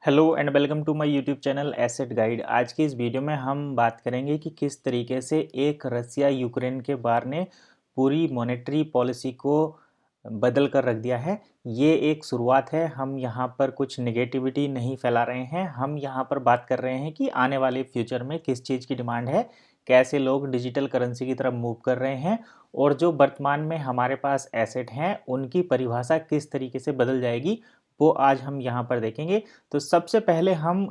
Hello and welcome to my YouTube channel asset guide. आज की इस वीडियो में हम बात करेंगे कि किस तरीके से एक रसिया यूक्रेन के वार ने पूरी मॉनेटरी पॉलिसी को बदल कर रख दिया है। ये एक शुरुआत है, हम यहाँ पर कुछ नेगेटिविटी नहीं फैला रहे हैं। हम यहाँ पर बात कर रहे हैं कि आने वाले फ्यूचर में किस चीज़ की डिमांड है, कैसे लोग डिजिटल करेंसी की तरफ मूव कर रहे हैं और जो वर्तमान में हमारे पास एसेट हैं उनकी परिभाषा किस तरीके से बदल जाएगी, वो आज हम यहाँ पर देखेंगे। तो सबसे पहले हम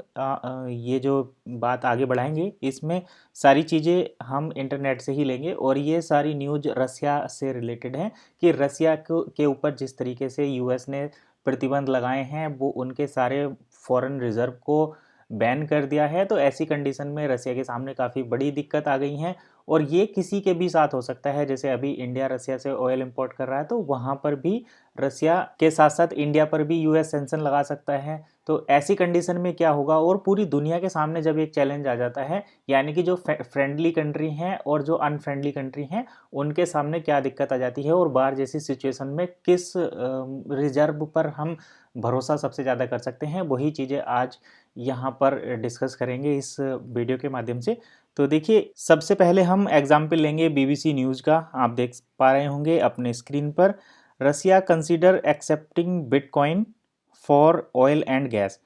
ये जो बात आगे बढ़ाएंगे इसमें सारी चीज़ें हम इंटरनेट से ही लेंगे और ये सारी न्यूज़ रसिया से रिलेटेड है कि रसिया के ऊपर जिस तरीके से यूएस ने प्रतिबंध लगाए हैं वो उनके सारे फॉरेन रिजर्व को बैन कर दिया है। तो ऐसी कंडीशन में रसिया के सामने काफ़ी बड़ी दिक्कत आ गई है और ये किसी के भी साथ हो सकता है। जैसे अभी इंडिया रसिया से ऑयल इंपोर्ट कर रहा है तो वहाँ पर भी रसिया के साथ साथ इंडिया पर भी यूएस सेंक्शन लगा सकता है। तो ऐसी कंडीशन में क्या होगा, और पूरी दुनिया के सामने जब एक चैलेंज आ जाता है, यानी कि जो फ्रेंडली कंट्री हैं और जो अनफ्रेंडली कंट्री हैं उनके सामने क्या दिक्कत आ जाती है और बाहर जैसी सिचुएशन में किस रिजर्व पर हम भरोसा सबसे ज़्यादा कर सकते हैं, वही चीज़ें आज यहाँ पर डिस्कस करेंगे इस वीडियो के माध्यम से। तो देखिए, सबसे पहले हम एग्जाम्पल लेंगे बीबीसी न्यूज़ का। आप देख पा रहे होंगे अपने स्क्रीन पर, Russia consider accepting bitcoin for oil and gas.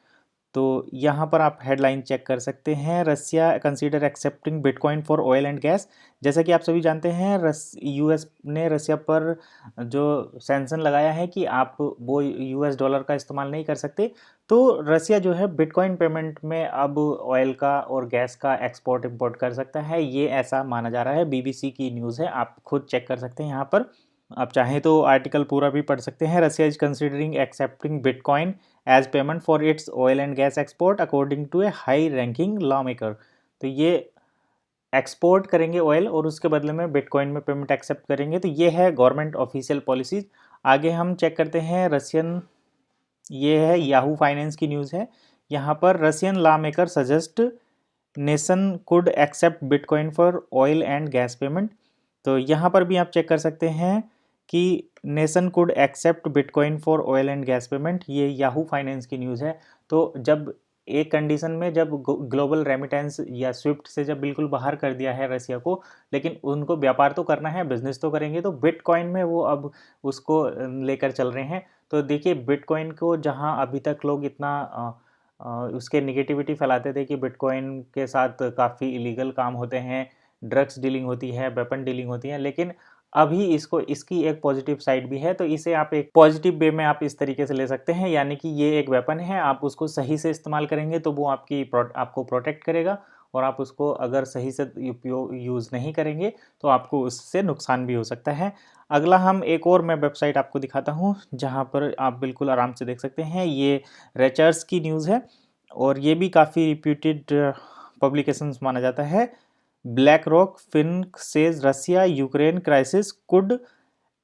तो यहाँ पर आप हेडलाइन चेक कर सकते हैं, Russia consider accepting bitcoin for oil and gas. जैसा कि आप सभी जानते हैं, यूएस ने रसिया पर जो सैंक्शन लगाया है कि आप वो यूएस डॉलर का इस्तेमाल नहीं कर सकते। तो रसिया जो है बिटकॉइन पेमेंट में अब ऑयल का और गैस का एक्सपोर्ट इंपोर्ट कर सकता है, ये ऐसा माना जा रहा है। बीबीसी की न्यूज़ है, आप खुद चेक कर सकते हैं। यहाँ पर आप चाहें तो आर्टिकल पूरा भी पढ़ सकते हैं। Russia is considering accepting bitcoin as payment for its oil and gas export according to a high ranking law maker. तो ये एक्सपोर्ट करेंगे ऑयल और उसके बदले में बिटकॉइन में पेमेंट एक्सेप्ट करेंगे। तो ये है गवर्नमेंट ऑफिशियल पॉलिसीज। आगे हम चेक करते हैं रशियन, ये है याहू फाइनेंस की न्यूज़ है। यहाँ पर Russian law maker suggest nation could accept bitcoin for oil and gas payment. तो यहाँ पर भी आप चेक कर सकते हैं कि nation could accept bitcoin for oil and gas payment, ये याहू फाइनेंस की न्यूज़ है। तो जब एक कंडीशन में जब ग्लोबल रेमिटेंस या स्विफ्ट से जब बिल्कुल बाहर कर दिया है रसिया को, लेकिन उनको व्यापार तो करना है, बिजनेस तो करेंगे, तो बिटकॉइन में वो अब उसको लेकर चल रहे हैं। तो देखिए, बिटकॉइन को जहां अभी तक लोग इतना उसके निगेटिविटी फैलाते थे कि बिटकॉइन के साथ काफ़ी इलीगल काम होते हैं, ड्रग्स डीलिंग होती है, वेपन डीलिंग होती है, लेकिन अभी इसको इसकी एक पॉजिटिव साइड भी है। तो इसे आप एक पॉजिटिव वे में आप इस तरीके से ले सकते हैं, यानी कि ये एक वेपन है, आप उसको सही से इस्तेमाल करेंगे तो वो आपको प्रोटेक्ट करेगा, और आप उसको अगर सही से उपयोग यूज़ नहीं करेंगे तो आपको उससे नुकसान भी हो सकता है। अगला हम एक और मैं वेबसाइट आपको दिखाता हूँ जहाँ पर आप बिल्कुल आराम से देख सकते हैं। ये रेचर्स की न्यूज़ है और ये भी काफ़ी रिप्यूटेड पब्लिकेशंस माना जाता है। Black Rock fin says Russia Ukraine crisis could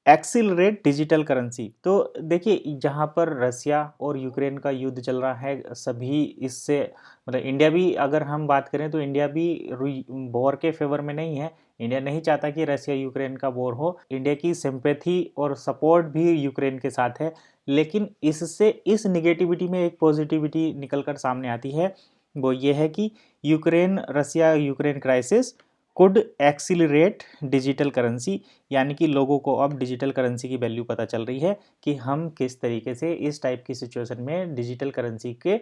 accelerate digital currency. तो देखिए, जहाँ पर रसिया और यूक्रेन का युद्ध चल रहा है, सभी इससे मतलब इंडिया भी, अगर हम बात करें तो इंडिया भी वॉर के फेवर में नहीं है। इंडिया नहीं चाहता कि रसिया यूक्रेन का वॉर हो। इंडिया की सिंपैथी और सपोर्ट भी यूक्रेन के साथ है, लेकिन इससे इस निगेटिविटी में एक पॉजिटिविटी निकल कर सामने आती है। वो ये है कि Ukraine Russia Ukraine crisis could accelerate digital currency, यानी कि लोगों को अब डिजिटल करेंसी की वैल्यू पता चल रही है कि हम किस तरीके से इस टाइप की सिचुएशन में डिजिटल करेंसी के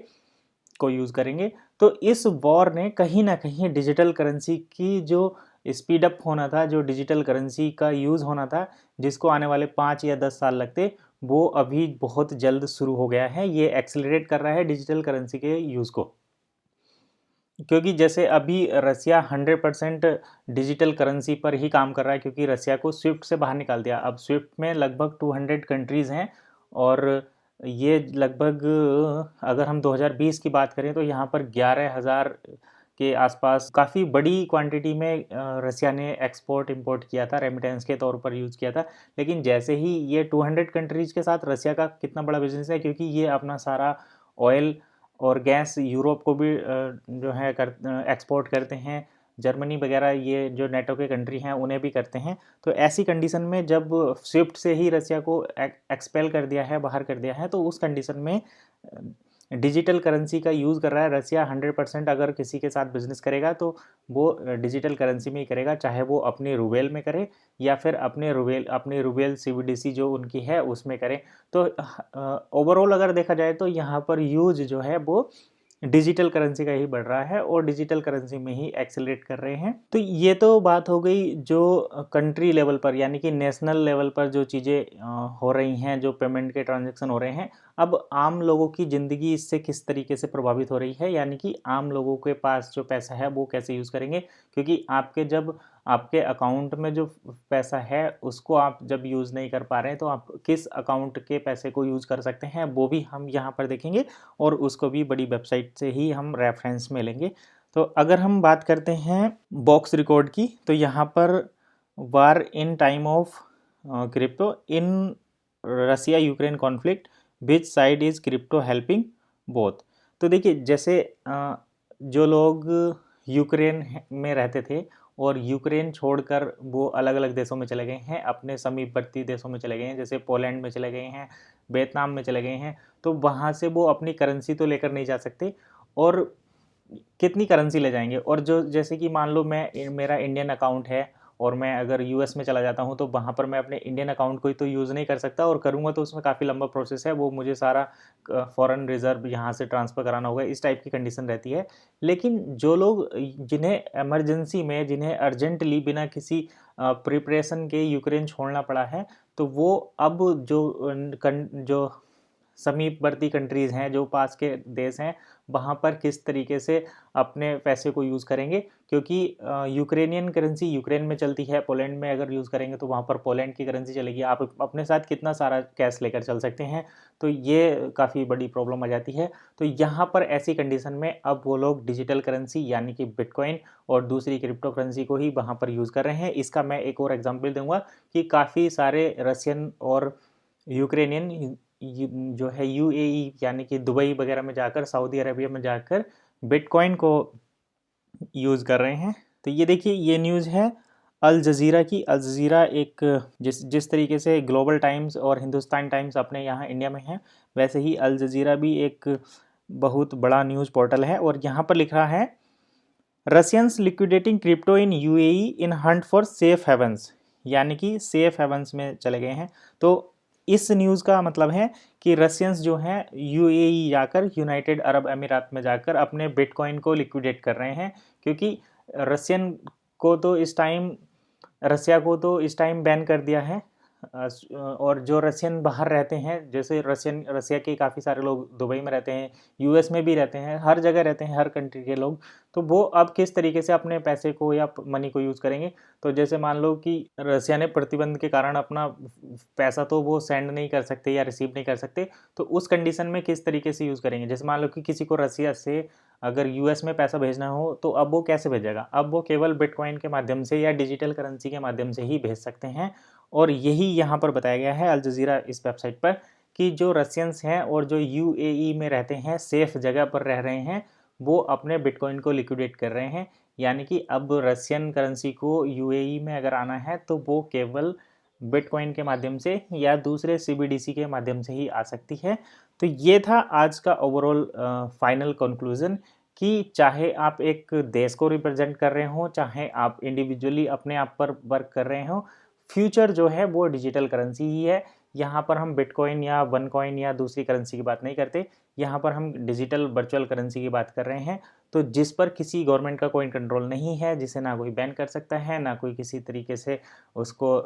को यूज़ करेंगे। तो इस वॉर ने कहीं ना कहीं डिजिटल करेंसी की जो स्पीड अप होना था, जो डिजिटल करेंसी का यूज़ होना था, जिसको आने वाले 5 या 10 साल लगते, वो अभी बहुत जल्द शुरू हो गया है। ये एक्सिलरेट कर रहा है डिजिटल करेंसी के यूज़ को, क्योंकि जैसे अभी रसिया 100% डिजिटल करेंसी पर ही काम कर रहा है, क्योंकि रसिया को स्विफ्ट से बाहर निकाल दिया। अब स्विफ्ट में लगभग 200 कंट्रीज़ हैं और ये लगभग, अगर हम 2020 की बात करें तो यहाँ पर 11,000 के आसपास काफ़ी बड़ी क्वांटिटी में रसिया ने एक्सपोर्ट इंपोर्ट किया था, रेमिटेंस के तौर पर यूज़ किया था। लेकिन जैसे ही ये 200 कंट्रीज़ के साथ रसिया का कितना बड़ा बिजनेस है, क्योंकि ये अपना सारा ऑयल और गैस यूरोप को भी जो है एक्सपोर्ट करते हैं, जर्मनी वगैरह, ये जो नेटो के कंट्री हैं उन्हें भी करते हैं। तो ऐसी कंडीशन में जब स्विफ्ट से ही रसिया को एक्सपेल कर दिया है, बाहर कर दिया है, तो उस कंडीशन में डिजिटल करेंसी का यूज़ कर रहा है। रसिया 100% अगर किसी के साथ बिजनेस करेगा तो वो डिजिटल करेंसी में ही करेगा, चाहे वो अपने रूबेल में करे या फिर अपने रूबेल सीबीडीसी जो उनकी है उसमें करे। तो ओवरऑल अगर देखा जाए तो यहाँ पर यूज जो है वो डिजिटल करेंसी का ही बढ़ रहा है और डिजिटल करेंसी में ही एक्सेलरेट कर रहे हैं। तो ये तो बात हो गई जो कंट्री लेवल पर यानी कि नेशनल लेवल पर जो चीज़ें हो रही हैं, जो पेमेंट के ट्रांजैक्शन हो रहे हैं। अब आम लोगों की ज़िंदगी इससे किस तरीके से प्रभावित हो रही है, यानी कि आम लोगों के पास जो पैसा है वो कैसे यूज़ करेंगे, क्योंकि आपके अकाउंट में जो पैसा है उसको आप जब यूज़ नहीं कर पा रहे हैं तो आप किस अकाउंट के पैसे को यूज़ कर सकते हैं वो भी हम यहाँ पर देखेंगे और उसको भी बड़ी वेबसाइट से ही हम रेफरेंस में लेंगे। तो अगर हम बात करते हैं बॉक्स रिकॉर्ड की, तो यहाँ पर war in time of crypto in Russia Ukraine conflict which side is crypto helping both. तो देखिए जैसे जो लोग यूक्रेन में रहते थे और यूक्रेन छोड़कर वो अलग अलग देशों में चले गए हैं, अपने समीपवर्ती देशों में चले गए हैं, जैसे पोलैंड में चले गए हैं, वियतनाम में चले गए हैं, तो वहाँ से वो अपनी करेंसी तो लेकर नहीं जा सकते और कितनी करेंसी ले जाएंगे। और जो जैसे कि मान लो मेरा इंडियन अकाउंट है और मैं अगर यूएस में चला जाता हूँ तो वहाँ पर मैं अपने इंडियन अकाउंट को ही तो यूज़ नहीं कर सकता, और करूँगा तो उसमें काफ़ी लंबा प्रोसेस है, वो मुझे सारा फॉरेन रिजर्व यहाँ से ट्रांसफ़र कराना होगा, इस टाइप की कंडीशन रहती है। लेकिन जो लोग जिन्हें इमरजेंसी में, जिन्हें अर्जेंटली बिना किसी प्रिपरेशन के यूक्रेन छोड़ना पड़ा है, तो वो अब जो समीपवर्ती कंट्रीज़ हैं, जो पास के देश हैं, वहाँ पर किस तरीके से अपने पैसे को यूज़ करेंगे, क्योंकि यूक्रेनियन करेंसी यूक्रेन में चलती है। पोलैंड में अगर यूज़ करेंगे तो वहाँ पर पोलैंड की करेंसी चलेगी। आप अपने साथ कितना सारा कैश लेकर चल सकते हैं, तो ये काफ़ी बड़ी प्रॉब्लम आ जाती है। तो यहाँ पर ऐसी कंडीशन में अब वो लोग डिजिटल करेंसी यानी कि बिटकॉइन और दूसरी क्रिप्टो करेंसी को ही वहाँ पर यूज़ कर रहे हैं। इसका मैं एक और एग्जाम्पल दूंगा कि काफ़ी सारे रशियन और यूक्रेनियन जो है यूएई यानी कि दुबई वगैरह में जाकर, सऊदी अरेबिया में जाकर बिटकॉइन को यूज़ कर रहे हैं। तो ये देखिए, ये न्यूज़ है अल जज़ीरा की। अल जज़ीरा एक जिस तरीके से ग्लोबल टाइम्स और हिंदुस्तान टाइम्स अपने यहाँ इंडिया में है, वैसे ही अल जज़ीरा भी एक बहुत बड़ा न्यूज़ पोर्टल है। और यहाँ पर लिख रहा है Russians liquidating crypto in UAE in hunt for safe havens, यानी कि सेफ हेवंस में चले गए हैं। तो इस न्यूज़ का मतलब है कि रशियंस जो हैं यूएई जाकर, यूनाइटेड अरब अमीरात में जाकर अपने बिटकॉइन को लिक्विडेट कर रहे हैं, क्योंकि रशियन को तो इस टाइम रसिया को तो इस टाइम बैन कर दिया है। और जो रशियन बाहर रहते हैं, जैसे रसिया के काफ़ी सारे लोग दुबई में रहते हैं, यूएस में भी रहते हैं, हर जगह रहते हैं, हर कंट्री के लोग, तो वो अब किस तरीके से अपने पैसे को या मनी को यूज़ करेंगे। तो जैसे मान लो कि रसिया ने प्रतिबंध के कारण अपना पैसा तो वो सेंड नहीं कर सकते या रिसीव नहीं कर सकते, तो उस कंडीशन में किस तरीके से यूज़ करेंगे। जैसे मान लो कि किसी को रसिया से अगर यूएस में पैसा भेजना हो तो अब वो कैसे भेजेगा, अब वो केवल बिटकॉइन के माध्यम से या डिजिटल करेंसी के माध्यम से ही भेज सकते हैं। और यही यहाँ पर बताया गया है अल जज़ीरा इस वेबसाइट पर कि जो रशियंस हैं और जो यूएई में रहते हैं, सेफ जगह पर रह रहे हैं, वो अपने बिटकॉइन को लिक्विडेट कर रहे हैं। यानी कि अब रशियन करेंसी को यूएई में अगर आना है तो वो केवल बिटकॉइन के माध्यम से या दूसरे सीबीडीसी के माध्यम से ही आ सकती है। तो ये था आज का ओवरऑल फाइनल कंक्लूजन कि चाहे आप एक देश को रिप्रेजेंट कर रहे हो, चाहे आप इंडिविजुअली अपने आप पर वर्क कर रहे हो, फ्यूचर जो है वो डिजिटल करेंसी ही है। यहाँ पर हम बिटकॉइन या वन कॉइन या दूसरी करेंसी की बात नहीं करते, यहाँ पर हम डिजिटल वर्चुअल करेंसी की बात कर रहे हैं। तो जिस पर किसी गवर्नमेंट का कोई कंट्रोल नहीं है, जिसे ना कोई बैन कर सकता है, ना कोई किसी तरीके से उसको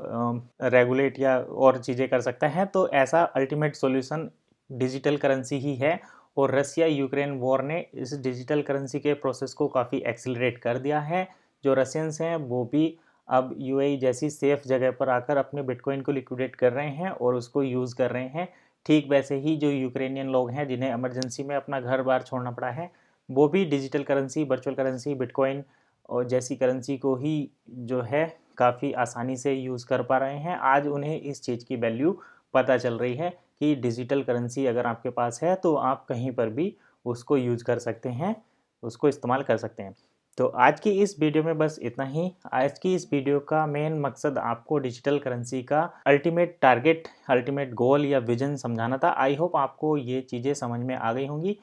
रेगुलेट या और चीज़ें कर सकता है, तो ऐसा अल्टीमेट सॉल्यूशन डिजिटल करेंसी ही है। और रसिया यूक्रेन वॉर ने इस डिजिटल करेंसी के प्रोसेस को काफ़ी एक्सिलरेट कर दिया है। जो रशियंस हैं वो भी अब यूएई जैसी सेफ जगह पर आकर अपने बिटकॉइन को लिक्विडेट कर रहे हैं और उसको यूज़ कर रहे हैं। ठीक वैसे ही जो यूक्रेनियन लोग हैं जिन्हें इमरजेंसी में अपना घर बार छोड़ना पड़ा है, वो भी digital currency, virtual currency, bitcoin और जैसी करेंसी को ही जो है काफ़ी आसानी से यूज़ कर पा रहे हैं। आज उन्हें इस चीज़ की वैल्यू पता चल रही है कि डिजिटल करेंसी अगर आपके पास है तो आप कहीं पर भी उसको यूज़ कर सकते हैं, उसको इस्तेमाल कर सकते हैं। तो आज की इस वीडियो में बस इतना ही। आज की इस वीडियो का मेन मकसद आपको डिजिटल करेंसी का अल्टीमेट टारगेट, अल्टीमेट गोल या विजन समझाना था। आई होप आपको ये चीज़ें समझ में आ गई होंगी।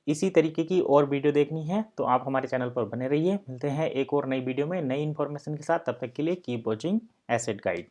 इसी तरीके की और वीडियो देखनी है तो आप हमारे चैनल पर बने रहिए। मिलते हैं एक और नई वीडियो में नई इन्फॉर्मेशन के साथ। तब तक के लिए कीप वॉचिंग एसेट गाइड।